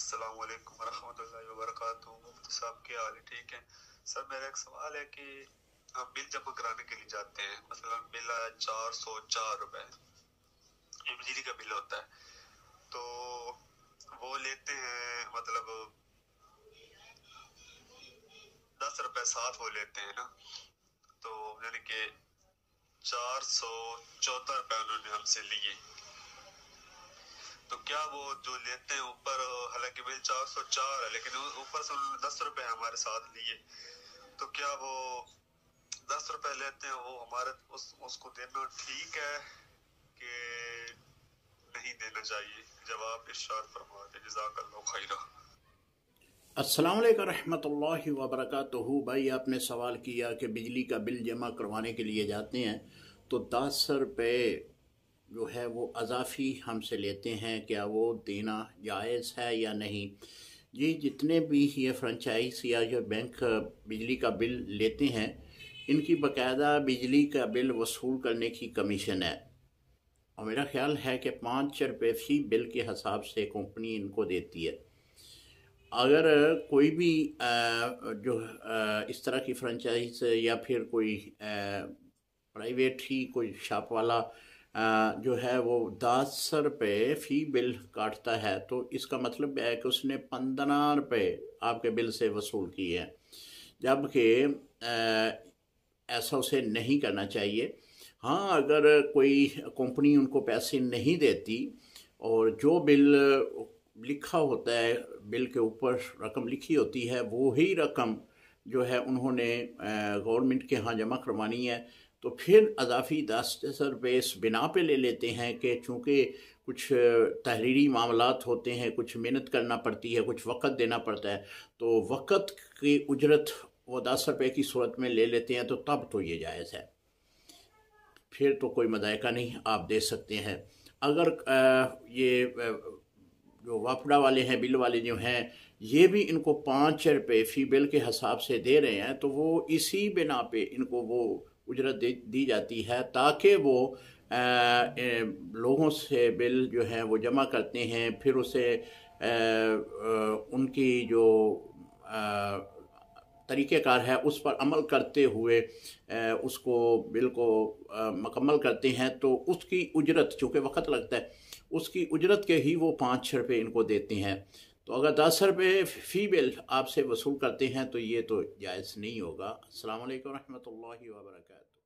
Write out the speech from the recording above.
السلام علیکم ورحمۃ اللہ وبرکاتہ۔ مفتی صاحب کیا حال ہے؟ ٹھیک ہے سر، میرا ایک سوال ہے کہ ہم بل جب کرانے کے لیے جاتے ہیں، مثلا بل آیا 404 روپے، یہ بجلی کا بل ہوتا ہے، تو وہ لیتے ہیں مطلب 10 روپے ساتھ وہ لیتے ہیں نا، تو یعنی کہ 414 روپے انہوں نے ہم سے لیے، تو کیا وہ جو لیتے ہیں اوپر، حالانکہ بل 404 ہے لیکن اوپر سے انہوں نے 10 روپے ہمارے ساتھ لیے، تو کیا وہ 10 روپے لیتے ہیں وہ ہمارے اس کو دینا ٹھیک ہے کہ نہیں دینا چاہیے؟ جواب ارشاد فرماتے، جزاک اللہ خیرہ۔ السلام علیکم رحمۃ اللہ وبرکاتہ۔ بھائی آپ نے سوال کیا کہ بجلی کا بل جمع کروانے کے لیے جاتے ہیں تو 10 روپے جو ہے وہ اضافی ہم سے لیتے ہیں، کیا وہ دینا جائز ہے یا نہیں؟ یہ جتنے بھی یہ فرنچائز یا جو بینک بجلی کا بل لیتے ہیں، ان کی باقاعدہ بجلی کا بل وصول کرنے کی کمیشن ہے، اور میرا خیال ہے کہ 5 روپے فی بل کے حساب سے کمپنی ان کو دیتی ہے۔ اگر کوئی بھی جو اس طرح کی فرنچائز یا پھر کوئی پرائیویٹ ہی کوئی شاپ والا جو ہے وہ 10 روپے فی بل کاٹتا ہے، تو اس کا مطلب ہے کہ اس نے 15 روپے آپ کے بل سے وصول کیے ہیں، جبکہ ایسا اسے نہیں کرنا چاہیے۔ ہاں، اگر کوئی کمپنی ان کو پیسے نہیں دیتی اور جو بل لکھا ہوتا ہے، بل کے اوپر رقم لکھی ہوتی ہے، وہی رقم جو ہے انہوں نے گورنمنٹ کے ہاں جمع کروانی ہے، تو پھر اضافی 10 روپے اس بنا پہ لے لیتے ہیں کہ چونکہ کچھ تحریری معاملات ہوتے ہیں، کچھ محنت کرنا پڑتی ہے، کچھ وقت دینا پڑتا ہے، تو وقت کی اجرت وہ 10 روپے کی صورت میں لے لیتے ہیں، تو تب تو یہ جائز ہے، پھر تو کوئی مضائقہ نہیں، آپ دے سکتے ہیں۔ اگر یہ جو واپڈا والے ہیں، بل والے جو ہیں، یہ بھی ان کو 5 روپے فی بل کے حساب سے دے رہے ہیں، تو وہ اسی بنا پہ ان کو وہ اجرت دی جاتی ہے تاکہ وہ لوگوں سے بل جو ہیں وہ جمع کرتے ہیں، پھر اسے ان کی جو طریقہ کار ہے اس پر عمل کرتے ہوئے اس کو بل کو مکمل کرتے ہیں، تو اس کی اجرت چونکہ وقت لگتا ہے، اس کی اجرت کے ہی وہ 5 روپے ان کو دیتے ہیں۔ تو اگر 10 روپے فی بل آپ سے وصول کرتے ہیں تو یہ تو جائز نہیں ہوگا۔ السلام علیکم ورحمۃ اللہ وبرکاتہ۔